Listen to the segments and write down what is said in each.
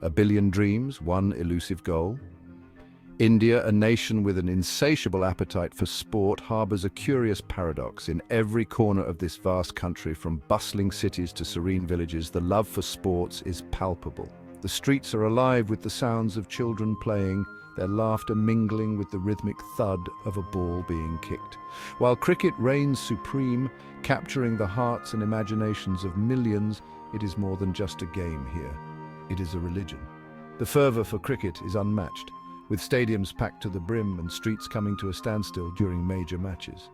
A billion dreams, one elusive goal. India, a nation with an insatiable appetite for sport, harbors a curious paradox. In every corner of this vast country, from bustling cities to serene villages, the love for sports is palpable. The streets are alive with the sounds of children playing, their laughter mingling with the rhythmic thud of a ball being kicked. While cricket reigns supreme, capturing the hearts and imaginations of millions, it is more than just a game here. It is a religion. The fervour for cricket is unmatched, with stadiums packed to the brim and streets coming to a standstill during major matches.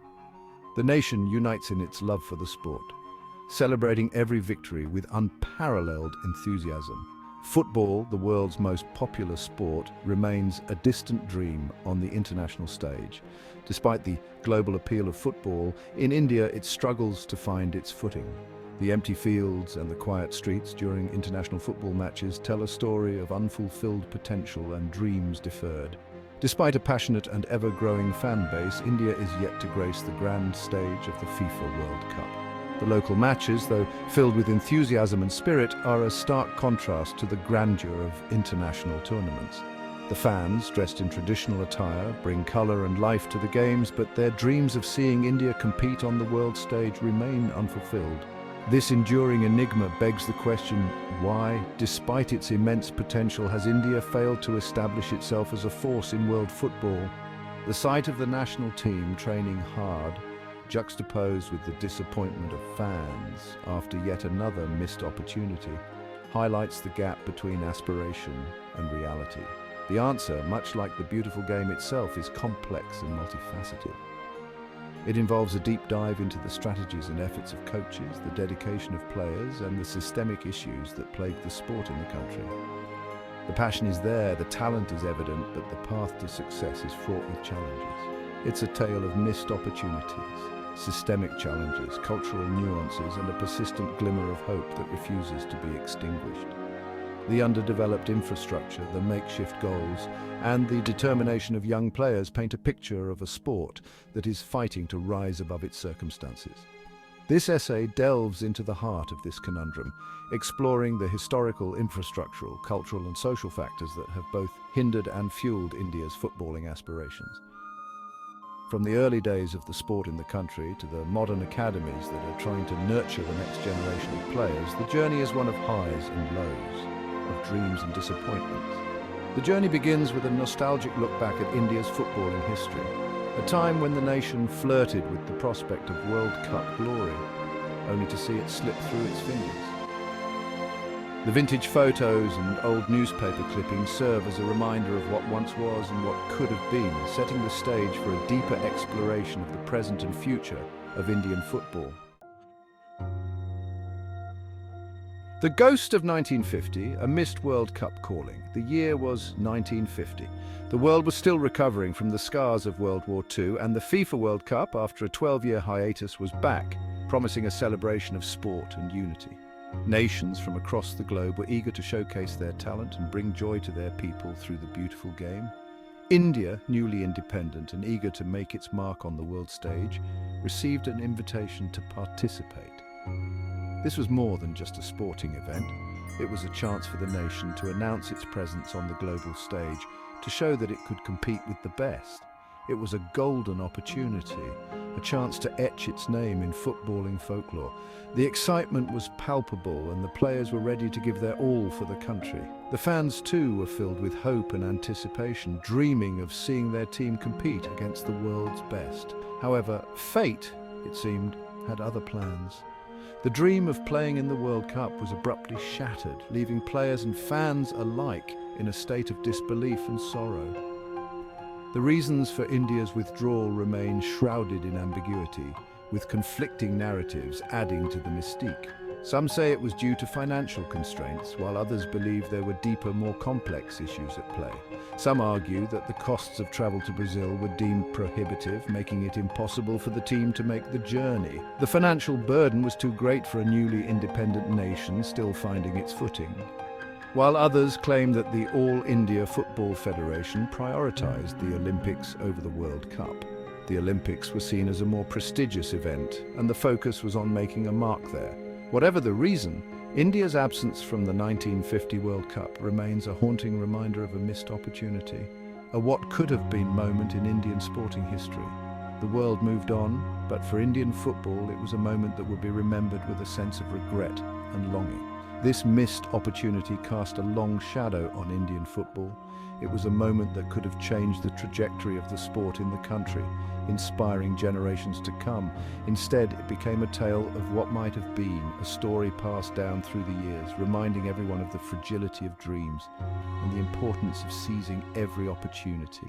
The nation unites in its love for the sport, celebrating every victory with unparalleled enthusiasm. Football, the world's most popular sport, remains a distant dream on the international stage. Despite the global appeal of football, in India it struggles to find its footing. The empty fields and the quiet streets during international football matches tell a story of unfulfilled potential and dreams deferred. Despite a passionate and ever-growing fan base, India is yet to grace the grand stage of the FIFA World Cup. The local matches, though filled with enthusiasm and spirit, are a stark contrast to the grandeur of international tournaments. The fans, dressed in traditional attire, bring colour and life to the games, but their dreams of seeing India compete on the world stage remain unfulfilled. This enduring enigma begs the question, why, despite its immense potential, has India failed to establish itself as a force in world football? The sight of the national team training hard, juxtaposed with the disappointment of fans after yet another missed opportunity, highlights the gap between aspiration and reality. The answer, much like the beautiful game itself, is complex and multifaceted. It involves a deep dive into the strategies and efforts of coaches, the dedication of players, and the systemic issues that plague the sport in the country. The passion is there, the talent is evident, but the path to success is fraught with challenges. It's a tale of missed opportunities, systemic challenges, cultural nuances, and a persistent glimmer of hope that refuses to be extinguished. The underdeveloped infrastructure, the makeshift goals, and the determination of young players paint a picture of a sport that is fighting to rise above its circumstances. This essay delves into the heart of this conundrum, exploring the historical, infrastructural, cultural, and social factors that have both hindered and fueled India's footballing aspirations. From the early days of the sport in the country to the modern academies that are trying to nurture the next generation of players, the journey is one of highs and lows, of dreams and disappointments. The journey begins with a nostalgic look back at India's footballing history, a time when the nation flirted with the prospect of World Cup glory, only to see it slip through its fingers. The vintage photos and old newspaper clippings serve as a reminder of what once was and what could have been, setting the stage for a deeper exploration of the present and future of Indian football. The ghost of 1950, a missed World Cup calling. The year was 1950. The world was still recovering from the scars of World War II, and the FIFA World Cup, after a 12-year hiatus, was back, promising a celebration of sport and unity. Nations from across the globe were eager to showcase their talent and bring joy to their people through the beautiful game. India, newly independent and eager to make its mark on the world stage, received an invitation to participate. This was more than just a sporting event. It was a chance for the nation to announce its presence on the global stage, to show that it could compete with the best. It was a golden opportunity, a chance to etch its name in footballing folklore. The excitement was palpable and the players were ready to give their all for the country. The fans too were filled with hope and anticipation, dreaming of seeing their team compete against the world's best. However, fate, it seemed, had other plans. The dream of playing in the World Cup was abruptly shattered, leaving players and fans alike in a state of disbelief and sorrow. The reasons for India's withdrawal remain shrouded in ambiguity, with conflicting narratives adding to the mystique. Some say it was due to financial constraints, while others believe there were deeper, more complex issues at play. Some argue that the costs of travel to Brazil were deemed prohibitive, making it impossible for the team to make the journey. The financial burden was too great for a newly independent nation still finding its footing, while others claim that the All India Football Federation prioritized the Olympics over the World Cup. The Olympics were seen as a more prestigious event, and the focus was on making a mark there. Whatever the reason, India's absence from the 1950 World Cup remains a haunting reminder of a missed opportunity, a what could have been moment in Indian sporting history. The world moved on, but for Indian football it was a moment that would be remembered with a sense of regret and longing. This missed opportunity cast a long shadow on Indian football. It was a moment that could have changed the trajectory of the sport in the country, inspiring generations to come. Instead, it became a tale of what might have been, a story passed down through the years, reminding everyone of the fragility of dreams and the importance of seizing every opportunity.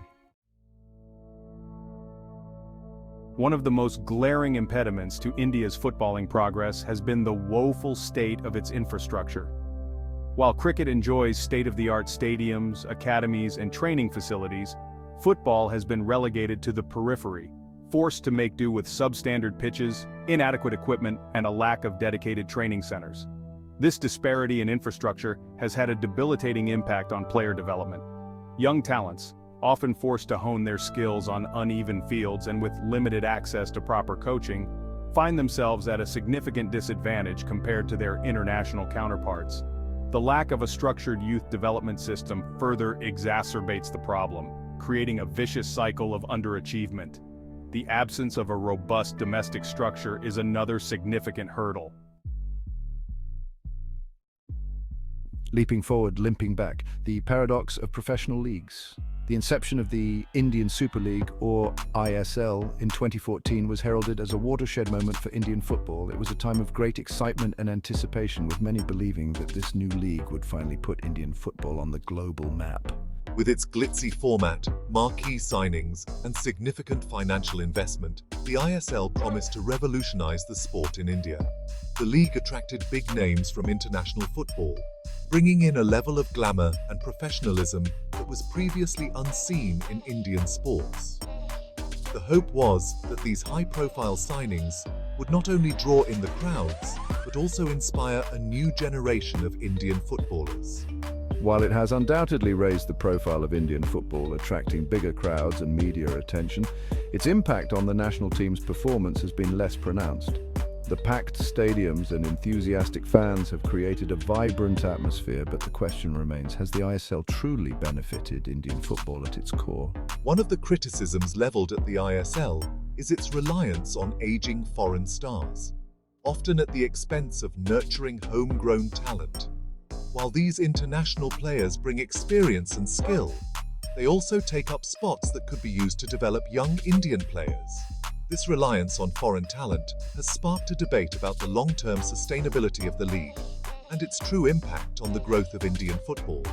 One of the most glaring impediments to India's footballing progress has been the woeful state of its infrastructure. While cricket enjoys state-of-the-art stadiums, academies, and training facilities, football has been relegated to the periphery, forced to make do with substandard pitches, inadequate equipment, and a lack of dedicated training centers. This disparity in infrastructure has had a debilitating impact on player development. Young talents, often forced to hone their skills on uneven fields and with limited access to proper coaching, find themselves at a significant disadvantage compared to their international counterparts. The lack of a structured youth development system further exacerbates the problem, creating a vicious cycle of underachievement. The absence of a robust domestic structure is another significant hurdle. Leaping forward, limping back, the paradox of professional leagues. The inception of the Indian Super League, or ISL, in 2014 was heralded as a watershed moment for Indian football. It was a time of great excitement and anticipation, with many believing that this new league would finally put Indian football on the global map. With its glitzy format, marquee signings, and significant financial investment, the ISL promised to revolutionize the sport in India. The league attracted big names from international football, bringing in a level of glamour and professionalism that was previously unseen in Indian sports. The hope was that these high-profile signings would not only draw in the crowds, but also inspire a new generation of Indian footballers. While it has undoubtedly raised the profile of Indian football, attracting bigger crowds and media attention, its impact on the national team's performance has been less pronounced. The packed stadiums and enthusiastic fans have created a vibrant atmosphere, but the question remains, has the ISL truly benefited Indian football at its core? One of the criticisms leveled at the ISL is its reliance on aging foreign stars, often at the expense of nurturing homegrown talent. While these international players bring experience and skill, they also take up spots that could be used to develop young Indian players. This reliance on foreign talent has sparked a debate about the long-term sustainability of the league and its true impact on the growth of Indian football.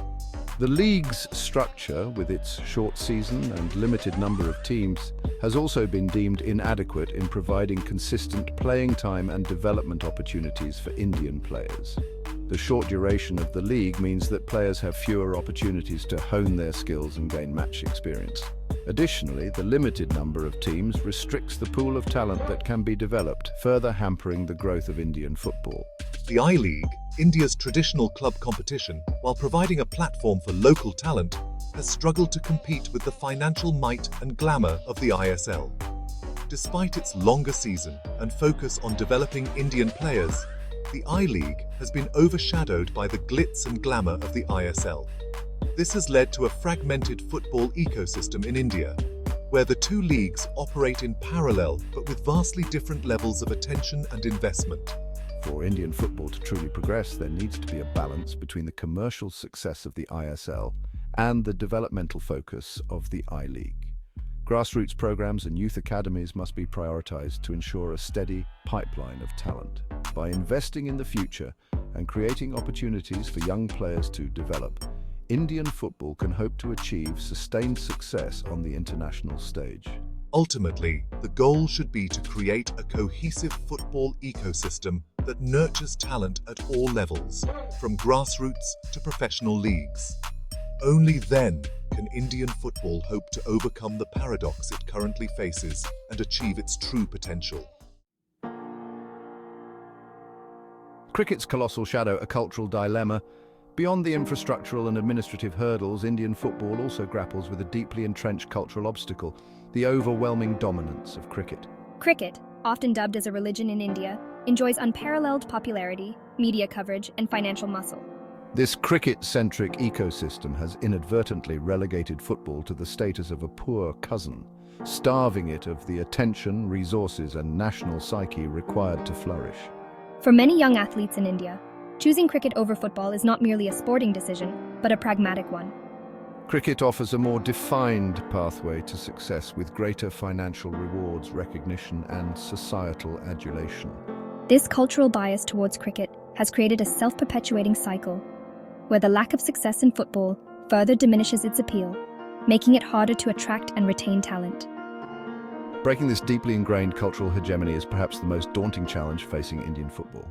The league's structure, with its short season and limited number of teams, has also been deemed inadequate in providing consistent playing time and development opportunities for Indian players. The short duration of the league means that players have fewer opportunities to hone their skills and gain match experience. Additionally, the limited number of teams restricts the pool of talent that can be developed, further hampering the growth of Indian football. The I-League, India's traditional club competition, while providing a platform for local talent, has struggled to compete with the financial might and glamour of the ISL. Despite its longer season and focus on developing Indian players, the I-League has been overshadowed by the glitz and glamour of the ISL. This has led to a fragmented football ecosystem in India, where the two leagues operate in parallel but with vastly different levels of attention and investment. For Indian football to truly progress, there needs to be a balance between the commercial success of the ISL and the developmental focus of the I-League. Grassroots programs and youth academies must be prioritized to ensure a steady pipeline of talent. By investing in the future and creating opportunities for young players to develop, Indian football can hope to achieve sustained success on the international stage. Ultimately, the goal should be to create a cohesive football ecosystem that nurtures talent at all levels, from grassroots to professional leagues. Only then can Indian football hope to overcome the paradox it currently faces and achieve its true potential. Cricket's colossal shadow, a cultural dilemma. Beyond the infrastructural and administrative hurdles, Indian football also grapples with a deeply entrenched cultural obstacle, the overwhelming dominance of cricket. Cricket, often dubbed as a religion in India, enjoys unparalleled popularity, media coverage, and financial muscle. This cricket-centric ecosystem has inadvertently relegated football to the status of a poor cousin, starving it of the attention, resources, and national psyche required to flourish. For many young athletes in India, choosing cricket over football is not merely a sporting decision, but a pragmatic one. Cricket offers a more defined pathway to success with greater financial rewards, recognition, and societal adulation. This cultural bias towards cricket has created a self-perpetuating cycle, where the lack of success in football further diminishes its appeal, making it harder to attract and retain talent. Breaking this deeply ingrained cultural hegemony is perhaps the most daunting challenge facing Indian football.